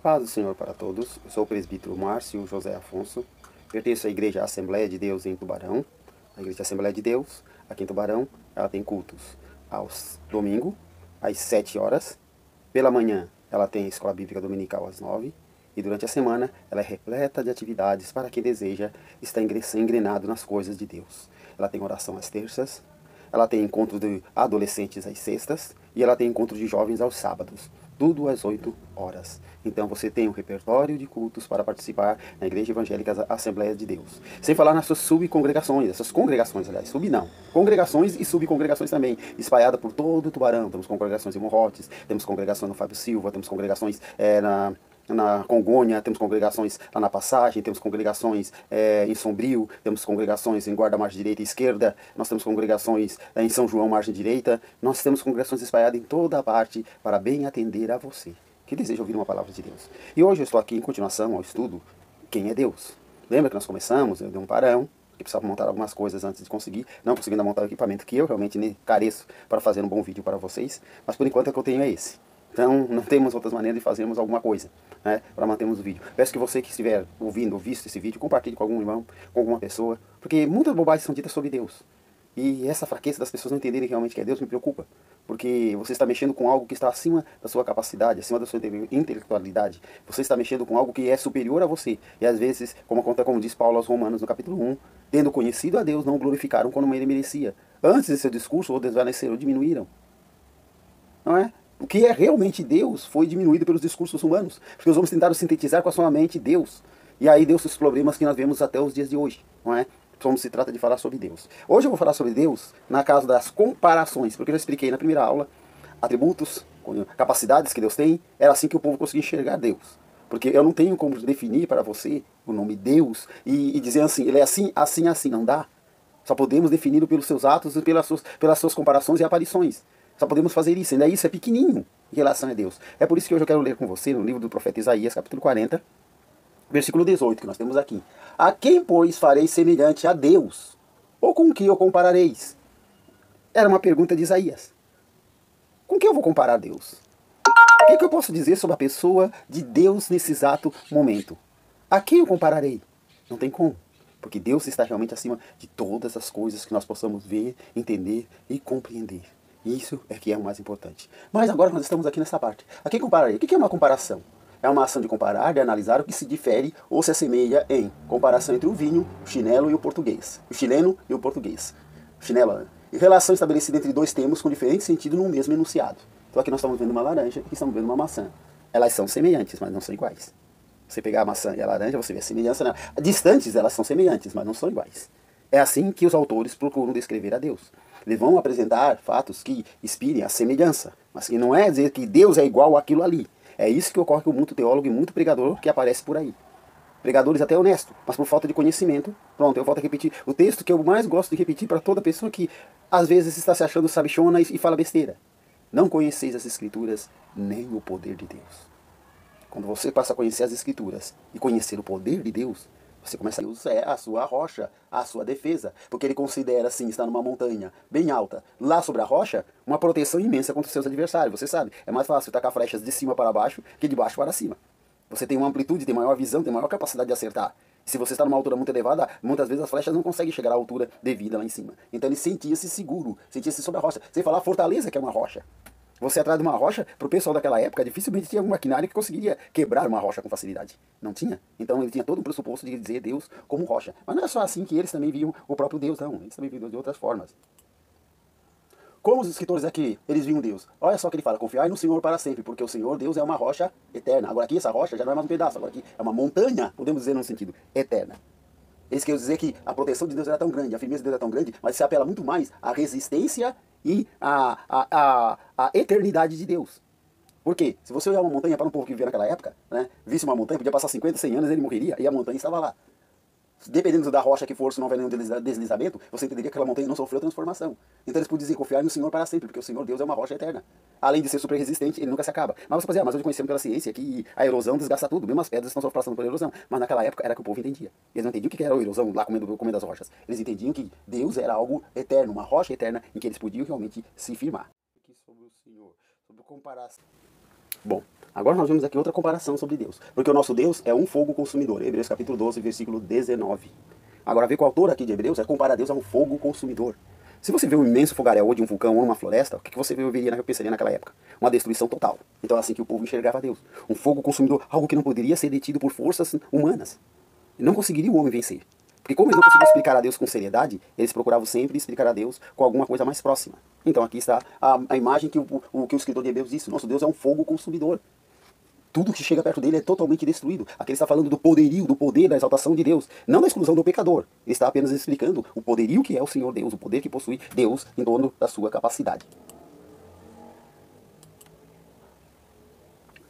Paz do Senhor para todos. Eu sou o presbítero Márcio José Afonso. Pertenço à Igreja Assembleia de Deus em Tubarão. A Igreja Assembleia de Deus, aqui em Tubarão, ela tem cultos aos domingos, às 7 horas. Pela manhã, ela tem escola bíblica dominical às 9. E durante a semana, ela é repleta de atividades para quem deseja estar engrenado nas coisas de Deus. Ela tem oração às terças. Ela tem encontro de adolescentes às sextas. E ela tem encontro de jovens aos sábados. Tudo às 8 horas. Então você tem um repertório de cultos para participar na Igreja Evangélica Assembleia de Deus. Sem falar nas suas subcongregações, essas congregações, aliás, sub não. Congregações e subcongregações também, espalhadas por todo o Tubarão. Temos congregações em Morrotes, temos congregações no Fábio Silva, temos congregações na Congonha, temos congregações lá na Passagem, temos congregações em Sombrio, temos congregações em Guarda Margem Direita e Esquerda, nós temos congregações em São João Margem Direita, nós temos congregações espalhadas em toda a parte para bem atender a você, que deseja ouvir uma palavra de Deus. E hoje eu estou aqui em continuação ao estudo Quem é Deus? Lembra que nós começamos, eu dei um parão, que precisava montar algumas coisas antes de conseguir, não conseguindo montar o equipamento que eu realmente careço para fazer um bom vídeo para vocês, mas por enquanto o que eu tenho é esse. Então, não temos outras maneiras de fazermos alguma coisa, né, para mantermos o vídeo. Peço que você que estiver ouvindo ou visto esse vídeo, compartilhe com algum irmão, com alguma pessoa, porque muitas bobagens são ditas sobre Deus. E essa fraqueza das pessoas não entenderem realmente que é Deus me preocupa, porque você está mexendo com algo que está acima da sua capacidade, acima da sua intelectualidade. Você está mexendo com algo que é superior a você. E às vezes, como diz Paulo aos Romanos no capítulo 1, tendo conhecido a Deus, não o glorificaram como ele merecia. Antes de seu discurso, ou desvaneceram, ou diminuíram. Não é? O que é realmente Deus foi diminuído pelos discursos humanos, porque os homens tentaram sintetizar com a sua mente Deus. E aí deu-se os problemas que nós vemos até os dias de hoje, não é? Como se trata de falar sobre Deus. Hoje eu vou falar sobre Deus na casa das comparações, porque eu já expliquei na primeira aula atributos, capacidades que Deus tem, era assim que o povo conseguia enxergar Deus. Porque eu não tenho como definir para você o nome Deus e dizer assim, ele é assim, assim, assim, não dá. Só podemos defini-lo pelos seus atos e pelas suas comparações e aparições. Só podemos fazer isso, ainda isso é pequenininho em relação a Deus. É por isso que hoje eu quero ler com você no livro do profeta Isaías, capítulo 40, versículo 18, que nós temos aqui. A quem, pois, farei semelhante a Deus? Ou com que o comparareis? Era uma pergunta de Isaías. Com que eu vou comparar Deus? O que eu posso dizer sobre a pessoa de Deus nesse exato momento? A quem eu compararei? Não tem como. Porque Deus está realmente acima de todas as coisas que nós possamos ver, entender e compreender. Isso é que é o mais importante. Mas agora nós estamos aqui nessa parte. A quem compararei? O que é uma comparação? É uma ação de comparar, de analisar o que se difere ou se assemelha em comparação entre o vinho, o chinelo e o português. O chileno e o português. O chinelo, né? E relação estabelecida entre dois termos com diferente sentido no mesmo enunciado. Então aqui nós estamos vendo uma laranja e aqui estamos vendo uma maçã. Elas são semelhantes, mas não são iguais. Você pegar a maçã e a laranja, você vê a semelhança. Né? Distantes, elas são semelhantes, mas não são iguais. É assim que os autores procuram descrever a Deus. Eles vão apresentar fatos que inspirem a semelhança, mas que não é dizer que Deus é igual àquilo ali. É isso que ocorre com muito teólogo e muito pregador que aparece por aí. Pregadores até honestos, mas por falta de conhecimento. Pronto, eu volto a repetir o texto que eu mais gosto de repetir para toda pessoa que às vezes está se achando sabichona e fala besteira. Não conheceis as Escrituras nem o poder de Deus. Quando você passa a conhecer as Escrituras e conhecer o poder de Deus, você começa a Deus é a sua rocha, a sua defesa. Porque ele considera, assim, estar numa montanha bem alta, lá sobre a rocha, uma proteção imensa contra os seus adversários. Você sabe, é mais fácil tacar flechas de cima para baixo que de baixo para cima. Você tem uma amplitude, tem maior visão, tem maior capacidade de acertar. Se você está numa altura muito elevada, muitas vezes as flechas não conseguem chegar à altura devida lá em cima. Então ele sentia-se seguro, sentia-se sobre a rocha. Sem falar a fortaleza, que é uma rocha. Você atrás de uma rocha, para o pessoal daquela época, dificilmente tinha um maquinário que conseguiria quebrar uma rocha com facilidade. Não tinha. Então ele tinha todo um pressuposto de dizer Deus como rocha. Mas não é só assim que eles também viam o próprio Deus, não. Eles também viam Deus de outras formas. Como os escritores aqui, eles viam Deus. Olha só que ele fala, confiai no Senhor para sempre, porque o Senhor, Deus, é uma rocha eterna. Agora aqui, essa rocha já não é mais um pedaço, agora aqui é uma montanha, podemos dizer num sentido, eterna. Eles querem dizer que a proteção de Deus era tão grande, a firmeza de Deus é tão grande, mas se apela muito mais à resistência e à eternidade de Deus. Por quê? Se você olhar uma montanha para um povo que vivia naquela época, né, visse uma montanha, podia passar 50, 100 anos, ele morreria, e a montanha estava lá. Dependendo da rocha que for, se não houver nenhum deslizamento, você entenderia que aquela montanha não sofreu transformação. Então eles podiam dizer, confiar no Senhor para sempre, porque o Senhor Deus é uma rocha eterna. Além de ser super resistente, ele nunca se acaba. Mas você pode dizer, mas hoje conhecemos pela ciência que a erosão desgasta tudo, mesmo as pedras estão só passando por erosão. Mas naquela época era que o povo entendia. Eles não entendiam o que era a erosão lá comendo as rochas. Eles entendiam que Deus era algo eterno, uma rocha eterna, em que eles podiam realmente se firmar. Aqui sobre o Senhor, sobre comparação. Bom, Agora nós vemos aqui outra comparação sobre Deus. Porque o nosso Deus é um fogo consumidor. Hebreus capítulo 12, versículo 19. Agora vê que o autor aqui de Hebreus é comparar Deus a um fogo consumidor. Se você vê um imenso fogaréu ou de um vulcão ou uma floresta, o que você pensaria naquela época? Uma destruição total. Então é assim que o povo enxergava Deus. Um fogo consumidor, algo que não poderia ser detido por forças humanas. Não conseguiria o homem vencer. Porque como eles não conseguiam explicar a Deus com seriedade, eles procuravam sempre explicar a Deus com alguma coisa mais próxima. Então aqui está a imagem que o escritor de Hebreus disse. Nosso Deus é um fogo consumidor. Tudo que chega perto dele é totalmente destruído. Aqui ele está falando do poderio, do poder, da exaltação de Deus. Não da exclusão do pecador. Ele está apenas explicando o poderio que é o Senhor Deus, o poder que possui Deus em torno da sua capacidade.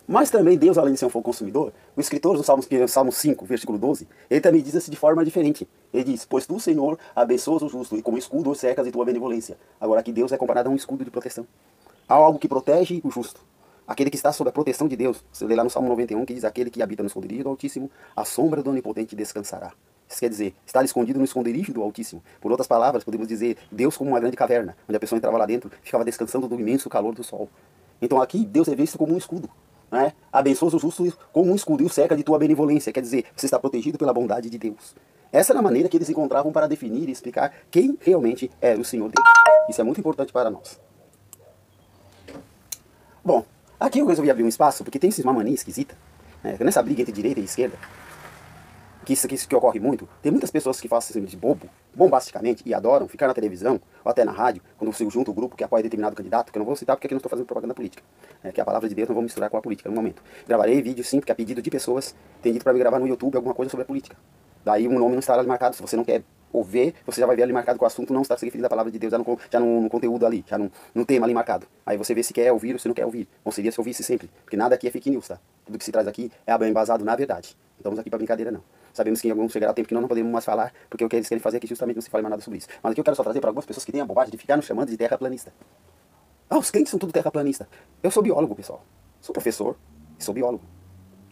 Mas também Deus, além de ser um fogo consumidor, o escritor do Salmo 5, versículo 12, ele também diz assim de forma diferente. Ele diz, pois tu, Senhor, abençoas o justo, e como escudo o cercas de tua benevolência. Agora aqui Deus é comparado a um escudo de proteção. Há algo que protege o justo. Aquele que está sob a proteção de Deus. Você lê lá no Salmo 91 que diz, aquele que habita no esconderijo do Altíssimo, a sombra do Onipotente descansará. Isso quer dizer, estar escondido no esconderijo do Altíssimo. Por outras palavras, podemos dizer, Deus como uma grande caverna, onde a pessoa entrava lá dentro, ficava descansando do imenso calor do sol. Então aqui Deus é visto como um escudo. Né? Abençoa o justo como um escudo e o cerca de tua benevolência. Quer dizer, você está protegido pela bondade de Deus. Essa era a maneira que eles encontravam para definir e explicar quem realmente era o Senhor Deus. Isso é muito importante para nós. Bom, aqui eu resolvi abrir um espaço, porque tem uma mania esquisita, né? Nessa briga entre direita e esquerda, que isso que ocorre muito, tem muitas pessoas que fazem de bobo, bombasticamente, e adoram ficar na televisão, ou até na rádio, quando você junta o grupo que apoia determinado candidato, que eu não vou citar porque aqui não estou fazendo propaganda política, que a palavra de Deus não vou misturar com a política no momento. Gravarei vídeo sim, porque a pedido de pessoas, tem dito para me gravar no YouTube alguma coisa sobre a política. Daí um nome não estará ali marcado, se você não quer ouvir, você já vai ver ali marcado que o assunto não está se referindo à palavra de Deus, já no conteúdo ali, já no tema ali marcado. Aí você vê se quer ouvir ou se não quer ouvir. Bom seria se ouvisse sempre, porque nada aqui é fake news, tá? Tudo que se traz aqui é embasado na verdade. Não estamos aqui para brincadeira não. Sabemos que em algum chegará tempo que nós não podemos mais falar, porque o que eles querem fazer é que justamente não se fale mais nada sobre isso. Mas aqui eu quero só trazer para algumas pessoas que têm a bobagem de ficar nos chamando de terraplanista. Ah, os crentes são tudo terraplanista. Eu sou biólogo, pessoal. Sou professor e sou biólogo.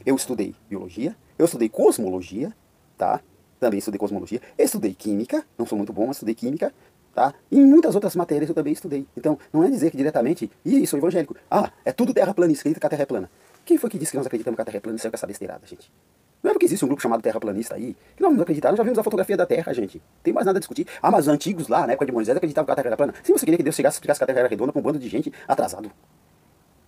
Eu estudei biologia, eu estudei cosmologia, tá? Também estudei cosmologia, estudei química, não sou muito bom, mas estudei química, tá? E em muitas outras matérias eu também estudei. Então, não é dizer que diretamente, sou evangélico. Ah, é tudo terraplanista, acredita que a Terra é plana. Quem foi que disse que nós acreditamos que a Terra é plana e saiu com essa besteirada, gente? Não é porque existe um grupo chamado terraplanista aí, que nós não acreditamos, nós já vimos a fotografia da Terra, gente. Não tem mais nada a discutir. Ah, mas os antigos lá, na época de Moisés, acreditavam que a Terra era plana. Se você queria que Deus chegasse e explicasse que a Terra era redonda para um bando de gente atrasado.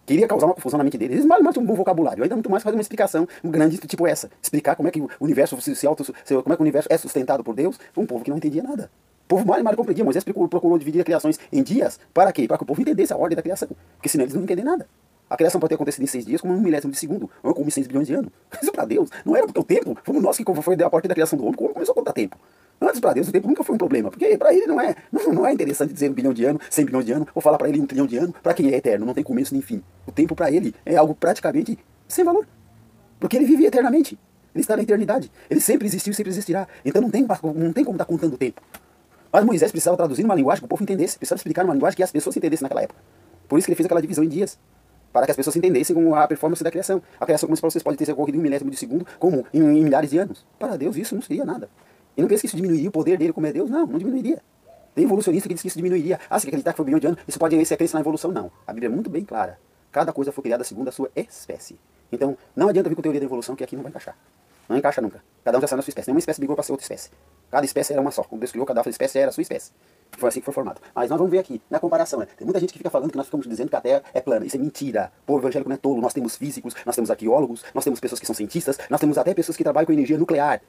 Queria causar uma confusão na mente deles. Eles mais um bom vocabulário. Ainda muito mais fazer uma explicação grande tipo essa. Explicar como é que o universo como é que o universo é sustentado por Deus. Um povo que não entendia nada. O povo mal compreendia. Moisés procurou dividir as criações em dias. Para quê? Para que o povo entendesse a ordem da criação. Porque senão eles não entendem nada. A criação pode ter acontecido em 6 dias, como um milésimo de segundo, ou como em 6 bilhões de anos. Isso para Deus não era porque o tempo, fomos nós que foi a partir da criação do homem, como começou a contar tempo. Antes para Deus o tempo nunca foi um problema, porque para ele não é interessante dizer 1 bilhão de anos, 100 bilhões de anos, ou falar para ele 1 trilhão de anos, para quem é eterno, não tem começo nem fim. O tempo para ele é algo praticamente sem valor, porque ele vive eternamente, ele está na eternidade, ele sempre existiu e sempre existirá, então não tem como estar contando o tempo. Mas Moisés precisava traduzir numa linguagem que o povo entendesse, precisava explicar numa linguagem que as pessoas entendessem naquela época. Por isso que ele fez aquela divisão em dias, para que as pessoas entendessem como a performance da criação. A criação, como para vocês, pode ter ocorrido em 1 milésimo de segundo, como em milhares de anos. Para Deus isso não seria nada. E não pensa que isso diminuiria o poder dele como é Deus? Não diminuiria. Tem evolucionista que diz que isso diminuiria. Ah, se acreditar que foi 1 bilhão de anos, isso pode ser crença na evolução? Não. A Bíblia é muito bem clara. Cada coisa foi criada segundo a sua espécie. Então, não adianta vir com teoria da evolução, que aqui não vai encaixar. Não encaixa nunca. Cada um já sabe na sua espécie. Nenhuma espécie brigou para ser outra espécie. Cada espécie era uma só. Quando Deus criou, cada espécie era a sua espécie. Foi assim que foi formado. Mas nós vamos ver aqui, na comparação, né? Tem muita gente que fica falando que nós ficamos dizendo que a Terra é plana. Isso é mentira. O povo evangélico não é tolo. Nós temos físicos, nós temos arqueólogos, nós temos pessoas que são cientistas, nós temos até pessoas que trabalham com energia nuclear.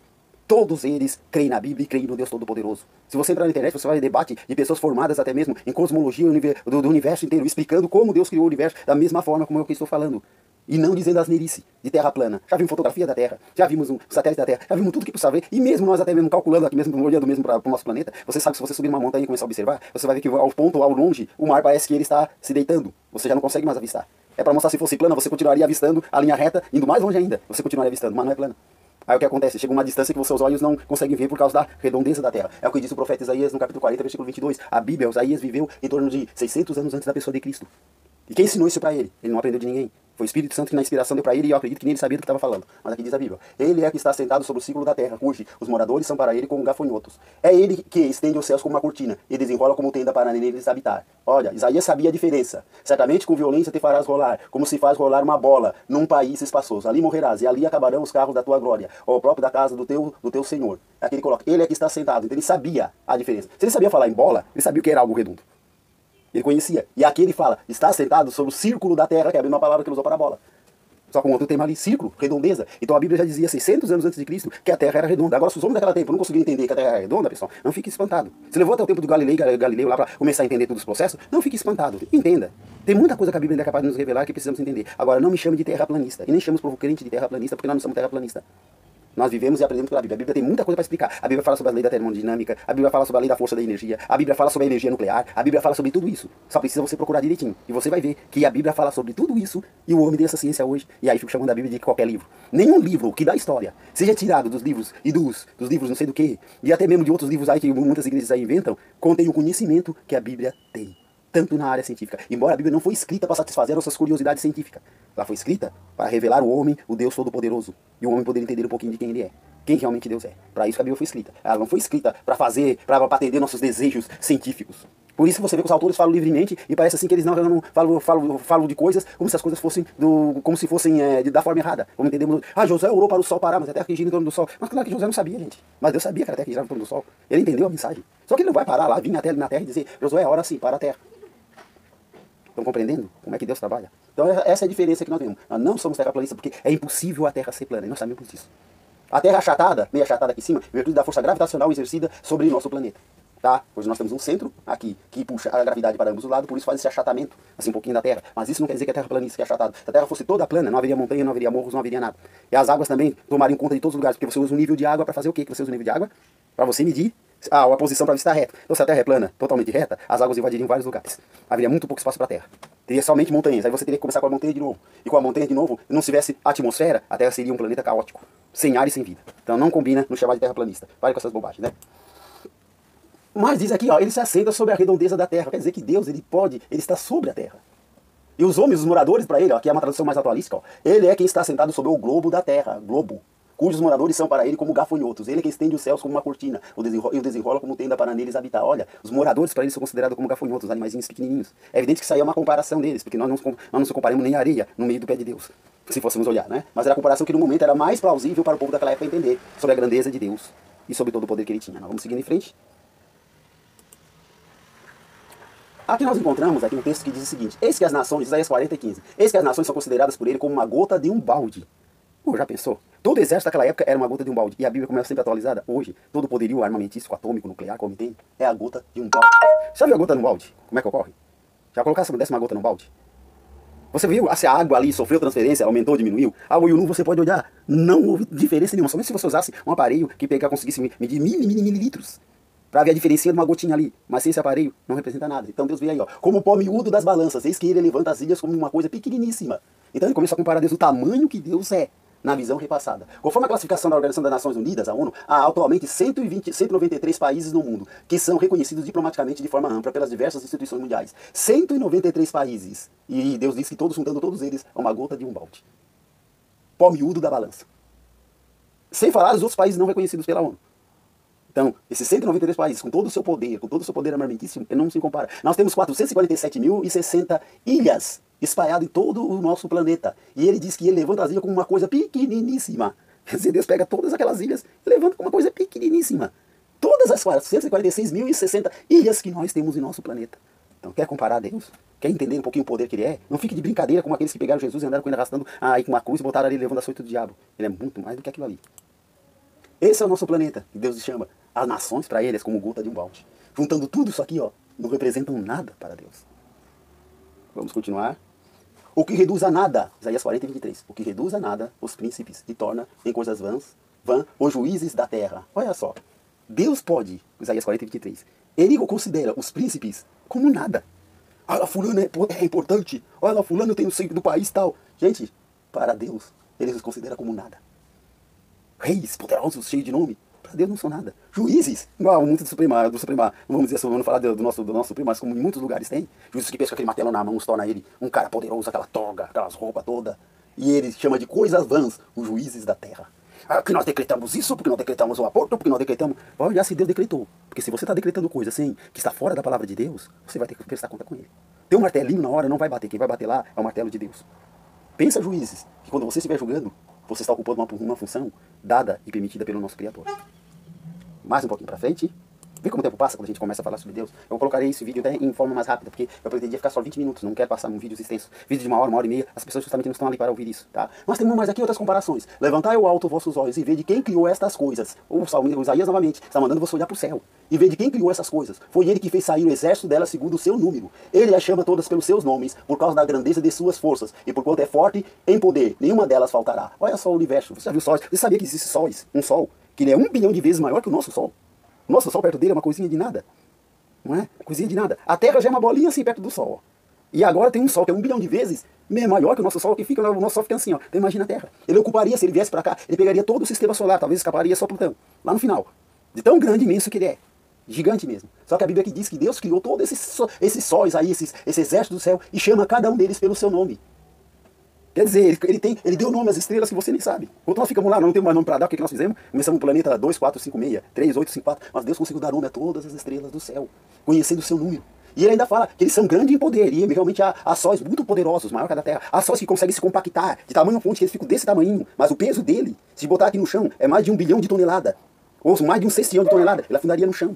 Todos eles creem na Bíblia e creem no Deus Todo-Poderoso. Se você entrar na internet, você vai ver debate de pessoas formadas até mesmo em cosmologia do universo inteiro, explicando como Deus criou o universo da mesma forma como eu que estou falando. E não dizendo asneirice de terra plana. Já vimos fotografia da Terra, já vimos um satélite da Terra, já vimos tudo que precisava ver. E mesmo nós até mesmo calculando aqui mesmo, olhando mesmo para o nosso planeta, você sabe que se você subir numa montanha e começar a observar, você vai ver que ao longe, o mar parece que ele está se deitando. Você já não consegue mais avistar. É para mostrar se fosse plana, você continuaria avistando a linha reta, indo mais longe ainda. Você continuaria avistando, mas não é plana. Aí o que acontece? Chega uma distância que os seus olhos não conseguem ver por causa da redondeza da Terra. É o que disse o profeta Isaías no capítulo 40, versículo 22. A Bíblia, Isaías viveu em torno de 600 anos antes da pessoa de Cristo. E quem ensinou isso para ele? Ele não aprendeu de ninguém. Foi o Espírito Santo que na inspiração deu para ele, e eu acredito que nem ele sabia do que estava falando. Mas aqui diz a Bíblia: ele é que está sentado sobre o círculo da terra, cujo os moradores são para ele como gafanhotos. É ele que estende os céus como uma cortina, e desenrola como tenda para neles habitar. Olha, Isaías sabia a diferença. Certamente com violência te farás rolar, como se faz rolar uma bola num país espaçoso. Ali morrerás, e ali acabarão os carros da tua glória, ou o próprio da casa do teu Senhor. Aqui ele coloca: ele é que está sentado. Então ele sabia a diferença. Se ele sabia falar em bola, ele sabia o que era algo redondo. Ele conhecia. E aqui ele fala: está sentado sobre o círculo da terra, que é a mesma palavra que ele usou para a bola. Só com outro tema ali, círculo, redondeza. Então a Bíblia já dizia 600 anos antes de Cristo que a Terra era redonda. Agora, se os homens daquela tempo não conseguiram entender que a Terra era redonda, pessoal, não fique espantado. Se levou até o tempo do Galileu lá para começar a entender todos os processos, não fique espantado. Entenda. Tem muita coisa que a Bíblia é capaz de nos revelar que precisamos entender. Agora, não me chame de terraplanista. E nem chame o crente de terraplanista, porque nós não somos terraplanistas. Nós vivemos e aprendemos pela Bíblia. A Bíblia tem muita coisa para explicar. A Bíblia fala sobre a lei da termodinâmica, a Bíblia fala sobre a lei da força da energia, a Bíblia fala sobre a energia nuclear, a Bíblia fala sobre tudo isso. Só precisa você procurar direitinho. E você vai ver que a Bíblia fala sobre tudo isso e o homem tem essa ciência hoje. E aí fico chamando a Bíblia de qualquer livro. Nenhum livro que dá história seja tirado dos livros e dos livros não sei do que, e até mesmo de outros livros aí que muitas igrejas aí inventam, contém o conhecimento que a Bíblia tem. Tanto na área científica. Embora a Bíblia não foi escrita para satisfazer nossas curiosidades científicas. Ela foi escrita para revelar o homem, o Deus Todo-Poderoso. E o homem poder entender um pouquinho de quem ele é. Quem realmente Deus é. Para isso que a Bíblia foi escrita. Ela não foi escrita para atender nossos desejos científicos. Por isso que você vê que os autores falam livremente e parece assim que eles não falam de coisas como se as coisas fossem da forma errada. Como entendemos? José orou para o sol parar, mas a terra que gira em torno do sol. Mas claro que José não sabia, gente. Mas Deus sabia que era a terra que girava em torno do sol. Ele entendeu a mensagem. Só que ele não vai parar lá, vir na terra e dizer: Josué, ora sim, para a terra. Estão compreendendo como é que Deus trabalha? Então essa é a diferença que nós temos. Nós não somos terraplanistas porque é impossível a terra ser plana. E nós sabemos disso. A terra achatada, meio achatada aqui em cima, em virtude da força gravitacional exercida sobre o nosso planeta. Tá? Hoje nós temos um centro aqui que puxa a gravidade para ambos os lados, por isso faz esse achatamento, assim um pouquinho da Terra. Mas isso não quer dizer que a Terra planista, que é achatada. Se a Terra fosse toda plana, não haveria montanha, não haveria morros, não haveria nada. E as águas também tomariam conta de todos os lugares, porque você usa o nível de água para fazer o quê? Que você usa o nível de água? Para você medir a posição para estar reto. Então se a Terra é plana, totalmente reta, as águas invadiriam vários lugares. Haveria muito pouco espaço para a Terra. Teria somente montanhas. Aí você teria que começar com a montanha de novo. E com a montanha de novo, não tivesse atmosfera, a Terra seria um planeta caótico, sem ar e sem vida. Então não combina nos chamar de terraplanista. Pare com essas bobagens, né? Mas diz aqui, ó, ele se assenta sobre a redondeza da terra. Quer dizer que Deus, ele está sobre a terra. E os homens, os moradores para ele, ó, aqui é uma tradução mais atualística, ó, ele é quem está sentado sobre o globo da terra, globo, cujos moradores são para ele como gafanhotos. Ele é quem estende os céus como uma cortina, e o desenrola como tenda para neles habitar. Olha, os moradores para ele são considerados como gafanhotos, animaizinhos pequenininhos. É evidente que isso aí é uma comparação deles, porque nós não se comparamos nem a areia no meio do pé de Deus, se fôssemos olhar, né? Mas era a comparação que no momento era mais plausível para o povo daquela época entender sobre a grandeza de Deus e sobre todo o poder que ele tinha. Nós vamos seguindo em frente. Aqui nós encontramos aqui um texto que diz o seguinte: eis que as nações, Isaías 40:15, eis que as nações são consideradas por ele como uma gota de um balde. Pô, já pensou? Todo exército daquela época era uma gota de um balde. E a Bíblia, como é sempre atualizada, hoje, todo o poderio armamentístico, atômico, nuclear, como tem, é a gota de um balde. Já viu a gota no balde? Como é que ocorre? Já colocasse uma gota no balde? Você viu se a água ali sofreu transferência, aumentou, diminuiu? A água e o nu você pode olhar. Não houve diferença nenhuma. Somente se você usasse um aparelho que conseguisse medir mililitros para ver a diferença de uma gotinha ali. Mas sem esse aparelho, não representa nada. Então Deus vê aí, ó, como o pó miúdo das balanças. Eis que ele levanta as ilhas como uma coisa pequeniníssima. Então ele começa a comparar Deus, o tamanho que Deus é, na visão repassada. Conforme a classificação da Organização das Nações Unidas, a ONU, há atualmente 193 países no mundo que são reconhecidos diplomaticamente de forma ampla pelas diversas instituições mundiais. 193 países. E Deus diz que todos, juntando todos eles, é uma gota de um balde. Pó miúdo da balança. Sem falar dos outros países não reconhecidos pela ONU. Então, esses 193 países, com todo o seu poder armamentíssimo, não se compara. Nós temos 447.060 ilhas espalhadas em todo o nosso planeta. E ele diz que ele levanta as ilhas como uma coisa pequeniníssima. Quer dizer, Deus pega todas aquelas ilhas e levanta como uma coisa pequeniníssima. Todas as 446.060 ilhas que nós temos em nosso planeta. Então, quer comparar a Deus? Quer entender um pouquinho o poder que ele é? Não fique de brincadeira como aqueles que pegaram Jesus e andaram com ele arrastando aí com uma cruz e botaram ali levando a açoite do diabo. Ele é muito mais do que aquilo ali. Esse é o nosso planeta, que Deus chama. As nações para eles como gota de um balde. Juntando tudo isso aqui, ó, não representam nada para Deus. Vamos continuar. O que reduz a nada, Isaías 40:23. O que reduz a nada os príncipes e torna em coisas vãs os juízes da terra. Olha só. Deus pode, Isaías 40:23. Ele considera os príncipes como nada. Olha, fulano é importante. Olha, fulano tem o centro do país e tal. Gente, para Deus, ele os considera como nada. Reis poderosos, cheios de nome. Para para Deus não são nada. Juízes, igual muito do Suprema, não vamos dizer assim, vamos falar do nosso Supremo, mas como em muitos lugares tem. Juízes que pensam que aquele martelo na mão se torna ele um cara poderoso, aquela toga, aquelas roupas todas. E ele chama de coisas vãs os juízes da terra. Porque nós decretamos isso, porque nós decretamos o aborto, porque nós decretamos... Vai olhar se Deus decretou. Porque se você está decretando coisa assim, que está fora da palavra de Deus, você vai ter que prestar conta com ele. Tem um martelinho na hora, não vai bater. Quem vai bater lá é o martelo de Deus. Pensa, juízes, que quando você estiver julgando, você está ocupando uma função dada e permitida pelo nosso Criador. Mais um pouquinho para frente. Vê como o tempo passa quando a gente começa a falar sobre Deus. Eu colocarei esse vídeo até em forma mais rápida, porque eu pretendia ficar só 20 minutos, não quero passar um vídeo extenso. Vídeo de uma hora e meia, as pessoas justamente não estão ali para ouvir isso, tá? Nós temos mais aqui outras comparações. Levantai ao alto vossos olhos e vede quem criou estas coisas. O Isaías novamente está mandando você olhar para o céu. E vede quem criou essas coisas. Foi ele que fez sair o exército delas segundo o seu número. Ele as chama todas pelos seus nomes, por causa da grandeza de suas forças. E por quanto é forte em poder, nenhuma delas faltará. Olha só o universo. Você já viu sóis? Você sabia que existe sóis? Um sol, que ele é 1 bilhão de vezes maior que o nosso sol. O nosso sol perto dele é uma coisinha de nada. Não é? Coisinha de nada. A Terra já é uma bolinha assim perto do Sol. Ó. E agora tem um Sol que é 1 bilhão de vezes maior que o nosso Sol, que fica, o nosso Sol fica assim, ó. Então imagina a Terra. Ele ocuparia, se ele viesse para cá, ele pegaria todo o sistema solar, talvez escaparia só Plutão. Lá no final. De tão grande e imenso que ele é. Gigante mesmo. Só que a Bíblia aqui diz que Deus criou todos esses sóis aí, esse exército do céu, e chama cada um deles pelo seu nome. Quer dizer, ele deu nome às estrelas que você nem sabe. Quando nós ficamos lá, não temos mais nome para dar, o que nós fizemos? Começamos no planeta 2, 4, 5, 6, 3, 8, 5, 4. Mas Deus conseguiu dar nome a todas as estrelas do céu, conhecendo o seu número. E ele ainda fala que eles são grandes em poder, e realmente há sóis muito poderosos, maior que a da Terra. Há sóis que conseguem se compactar, de tamanho fonte, que eles ficam desse tamanho. Mas o peso dele, se botar aqui no chão, é mais de 1 bilhão de tonelada. Ou mais de um sextilhão de tonelada. Ele afundaria no chão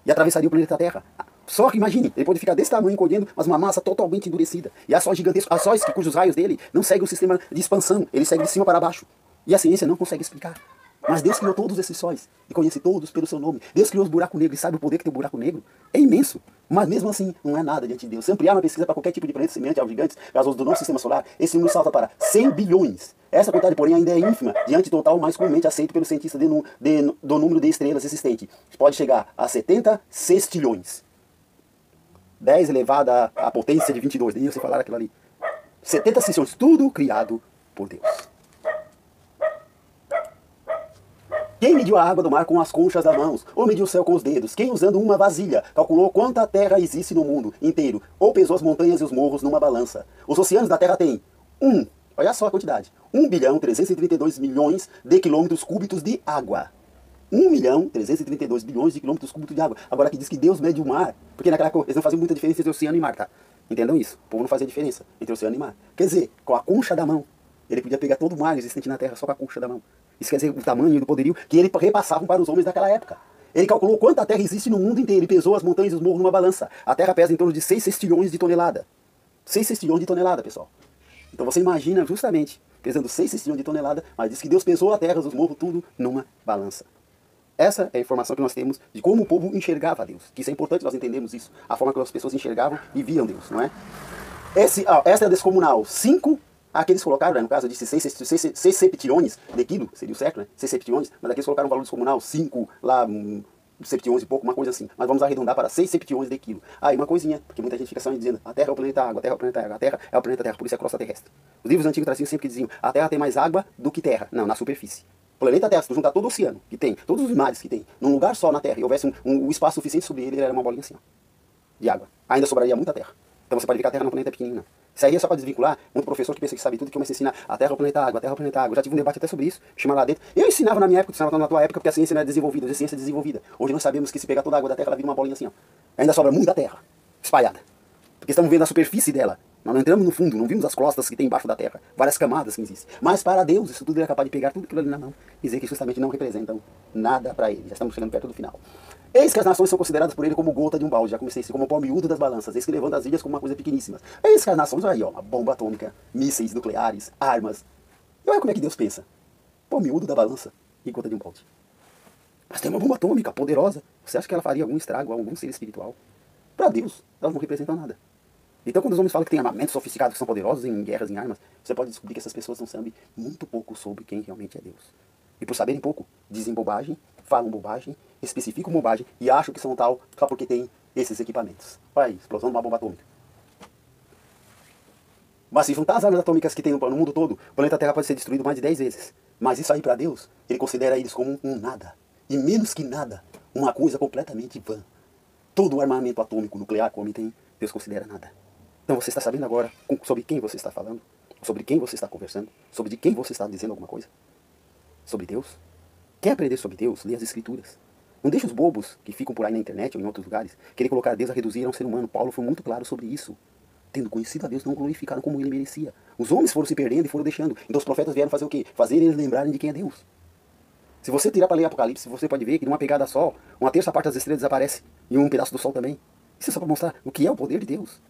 e atravessaria o planeta Terra. Só que imagine, ele pode ficar desse tamanho encolhendo, mas uma massa totalmente endurecida. E há sóis gigantescos, há sóis cujos raios dele não seguem o sistema de expansão, ele segue de cima para baixo. E a ciência não consegue explicar. Mas Deus criou todos esses sóis e conhece todos pelo seu nome. Deus criou os buracos negros e sabe o poder que tem o buraco negro? É imenso. Mas mesmo assim, não é nada diante de Deus. Se ampliar uma pesquisa para qualquer tipo de planeta semelhante aos gigantes, gasosos do nosso sistema solar, esse número salta para 100 bilhões. Essa quantidade, porém, ainda é ínfima, diante do total mais comumente aceito pelo cientista do número de estrelas existente. Pode chegar a 70 sextilhões. 10 elevado à potência de 22. Nem você falar aquilo ali. 70 sessões, tudo criado por Deus. Quem mediu a água do mar com as conchas das mãos? Ou mediu o céu com os dedos? Quem, usando uma vasilha, calculou quanta terra existe no mundo inteiro? Ou pesou as montanhas e os morros numa balança? Os oceanos da terra têm olha só a quantidade, 1.332.000.000 de quilômetros cúbicos de água. 1.332.000.000 de quilômetros cúbicos de água. Agora aqui diz que Deus mede o mar, porque naquela coisa eles não faziam muita diferença entre oceano e mar, tá? Entendam isso? O povo não fazia diferença entre oceano e mar. Quer dizer, com a concha da mão, ele podia pegar todo o mar existente na terra só com a concha da mão. Isso quer dizer o tamanho e o poderio que ele repassavam para os homens daquela época. Ele calculou quanta terra existe no mundo inteiro e pesou as montanhas e os morros numa balança. A terra pesa em torno de 6 sextilhões de tonelada. 6 sextilhões de tonelada, pessoal. Então você imagina justamente, pesando 6 sextilhões de tonelada, mas diz que Deus pesou a terra, os morros, tudo numa balança. Essa é a informação que nós temos de como o povo enxergava a Deus. Que isso é importante nós entendermos isso. A forma que as pessoas enxergavam e viam Deus, não é? Essa é a descomunal 5. Aqui eles colocaram, né, no caso eu disse 6 septilhões de quilo, seria o certo, né? 6 septilhões, mas aqui eles colocaram um valor descomunal, 5 lá, septilhões e pouco, uma coisa assim. Mas vamos arredondar para 6 septilhões de quilo. Aí uma coisinha, porque muita gente fica só dizendo, a Terra é o planeta água, a Terra é o planeta água, a Terra é o planeta Terra, por isso é a crosta terrestre. Os livros antigos traziam sempre que diziam, a Terra tem mais água do que terra. Não, na superfície. O planeta Terra, se tu juntar todo o oceano que tem, todos os mares que tem, num lugar só na Terra, e houvesse um espaço suficiente sobre ele, ele era uma bolinha assim, ó, de água. Ainda sobraria muita terra. Então você pode ver que a Terra não é um planeta pequenininho, não. Isso aí é só para desvincular um professor que pensa que sabe tudo, que começa a ensinar a Terra é o planeta água, a Terra é o planeta água. Eu já tive um debate até sobre isso, chama lá dentro. Eu ensinava na minha época, tu ensinava na tua época, porque a ciência não é desenvolvida, a ciência é desenvolvida. Hoje nós sabemos que se pegar toda a água da Terra, ela vira uma bolinha assim, ó. Ainda sobra muita terra, espalhada. Porque estamos vendo a superfície dela. Nós não entramos no fundo, não vimos as crostas que tem embaixo da Terra, várias camadas que existem. Mas para Deus, isso tudo ele é capaz de pegar tudo aquilo ali na mão e dizer que justamente não representam nada para ele. Já estamos chegando perto do final. Eis que as nações são consideradas por ele como gota de um balde, já comecei assim, como o pó miúdo das balanças, eis que levando as ilhas como uma coisa pequeníssima. Eis que as nações, aí ó, uma bomba atômica, mísseis nucleares, armas. E olha como é que Deus pensa. Pó miúdo da balança e gota de um balde. Mas tem uma bomba atômica poderosa. Você acha que ela faria algum estrago a algum ser espiritual? Para Deus, elas não representam nada. Então quando os homens falam que tem armamentos sofisticados que são poderosos em guerras, em armas, você pode descobrir que essas pessoas não sabem muito pouco sobre quem realmente é Deus. E por saberem pouco, dizem bobagem, falam bobagem, especificam bobagem e acham que são tal só porque tem esses equipamentos. Olha aí, explosão de uma bomba atômica. Mas se juntar as armas atômicas que tem no mundo todo, o planeta Terra pode ser destruído mais de 10 vezes. Mas isso aí para Deus, ele considera eles como um nada. e menos que nada, uma coisa completamente vã. Todo o armamento atômico, nuclear que o homem tem, Deus considera nada. Então você está sabendo agora sobre quem você está falando? Sobre quem você está conversando? Sobre de quem você está dizendo alguma coisa? Sobre Deus? Quer aprender sobre Deus? Lê as Escrituras. Não deixe os bobos que ficam por aí na internet ou em outros lugares querer colocar Deus a reduzir a um ser humano. Paulo foi muito claro sobre isso. Tendo conhecido a Deus, não glorificaram como ele merecia. Os homens foram se perdendo e foram deixando. Então os profetas vieram fazer o quê? Fazer eles lembrarem de quem é Deus. Se você tirar para ler Apocalipse, você pode ver que numa pegada só, uma terça parte das estrelas desaparece e um pedaço do sol também. Isso é só para mostrar o que é o poder de Deus.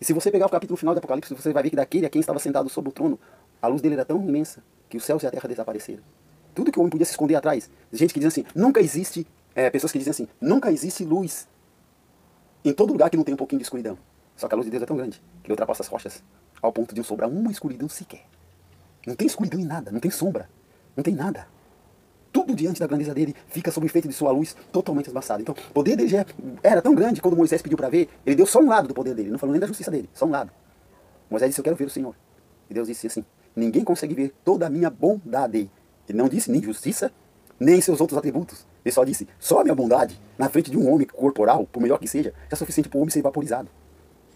E se você pegar o capítulo final de Apocalipse, você vai ver que daquele a quem estava sentado sobre o trono, a luz dele era tão imensa que os céus e a terra desapareceram. Tudo que o homem podia se esconder atrás. Gente que diz assim, nunca existe, pessoas que dizem assim, nunca existe luz em todo lugar que não tem um pouquinho de escuridão. Só que a luz de Deus é tão grande que ele ultrapassa as rochas ao ponto de não sobrar uma escuridão sequer. Não tem escuridão em nada, não tem sombra, não tem nada. Tudo diante da grandeza dele fica sob o efeito de sua luz totalmente esbaçado. Então, o poder dele já era tão grande, quando Moisés pediu para ver, ele deu só um lado do poder dele, não falou nem da justiça dele, só um lado. Moisés disse, eu quero ver o Senhor. E Deus disse assim, ninguém consegue ver toda a minha bondade. Ele não disse nem justiça, nem seus outros atributos. Ele só disse, só a minha bondade, na frente de um homem corporal, por melhor que seja, é suficiente para o homem ser vaporizado.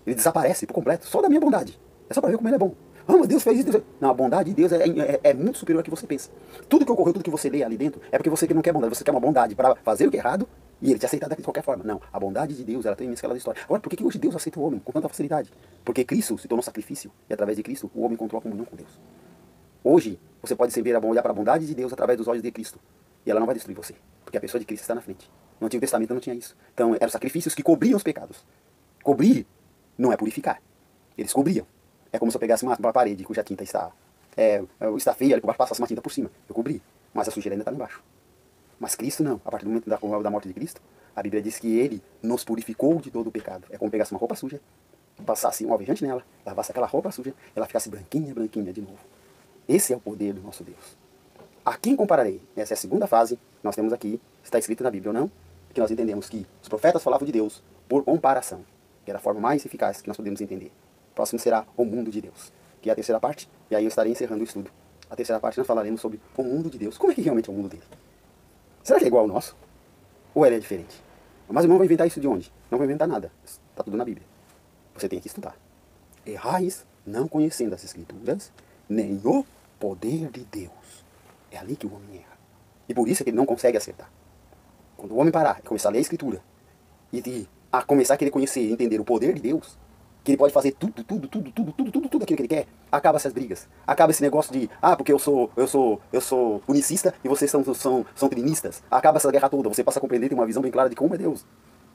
Ele desaparece por completo, só da minha bondade. É só para ver como ele é bom. Ah, mas Deus fez isso. Deus... Não, a bondade de Deus é muito superior ao que você pensa. Tudo que ocorreu, tudo que você lê ali dentro, é porque você não quer bondade. Você quer uma bondade para fazer o que é errado e ele te aceitar de qualquer forma. Não, a bondade de Deus, ela tem imensa escala de história. Agora, por que hoje Deus aceita o homem com tanta facilidade? Porque Cristo se tornou sacrifício e através de Cristo o homem encontrou a comunhão com Deus. Hoje, você pode olhar para a bondade de Deus através dos olhos de Cristo e ela não vai destruir você, porque a pessoa de Cristo está na frente. No Antigo Testamento não tinha isso. Então, eram sacrifícios que cobriam os pecados. Cobrir não é purificar. Eles cobriam. É como se eu pegasse uma parede cuja tinta está feia, eu passasse uma tinta por cima. Eu cobri, mas a sujeira ainda está lá embaixo. Mas Cristo não. A partir do momento da morte de Cristo, a Bíblia diz que Ele nos purificou de todo o pecado. É como pegasse uma roupa suja, passasse um alvejante nela, lavasse aquela roupa suja, ela ficasse branquinha, branquinha de novo. Esse é o poder do nosso Deus. A quem compararei? Essa é a segunda fase que nós temos aqui, está escrito na Bíblia ou não, que nós entendemos que os profetas falavam de Deus por comparação, que era a forma mais eficaz que nós podemos entender. O próximo será o mundo de Deus, que é a terceira parte, e aí eu estarei encerrando o estudo. A terceira parte nós falaremos sobre o mundo de Deus. Como é que realmente é o mundo dele? Será que é igual ao nosso? Ou ele é diferente? Mas o irmão vai inventar isso de onde? Não vai inventar nada. Está tudo na Bíblia. Você tem que estudar. Errais não conhecendo as Escrituras, nem o poder de Deus. É ali que o homem erra. E por isso é que ele não consegue acertar. Quando o homem parar e começar a ler a Escritura, e a começar a querer conhecer e entender o poder de Deus, que ele pode fazer tudo aquilo que ele quer, acaba essas brigas. Acaba esse negócio de, porque eu sou unicista e vocês são trinistas. Acaba essa guerra toda, você passa a compreender, tem uma visão bem clara de como é Deus.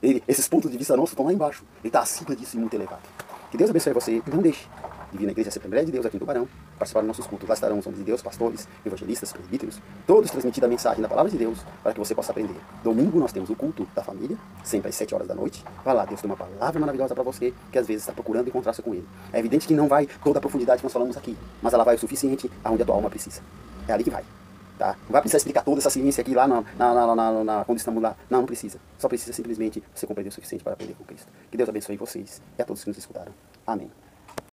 Esses pontos de vista nossos estão lá embaixo. Ele está acima disso e muito elevado. Que Deus abençoe você e não deixe de vir na Igreja Assembleia de Deus aqui em Tubarão, participar dos nossos cultos. Lá estarão os homens de Deus, pastores, evangelistas, presbíteros, todos transmitindo a mensagem da Palavra de Deus para que você possa aprender. Domingo nós temos o culto da família, sempre às 7 horas da noite. Vai lá, Deus tem uma palavra maravilhosa para você, que às vezes está procurando encontrar-se com Ele. É evidente que não vai toda a profundidade que nós falamos aqui, mas ela vai o suficiente aonde a tua alma precisa. É ali que vai. Tá? Não vai precisar explicar toda essa ciência aqui lá quando estamos lá. Não precisa. Só precisa simplesmente você compreender o suficiente para aprender com Cristo. Que Deus abençoe vocês e a todos que nos escutaram. Amém.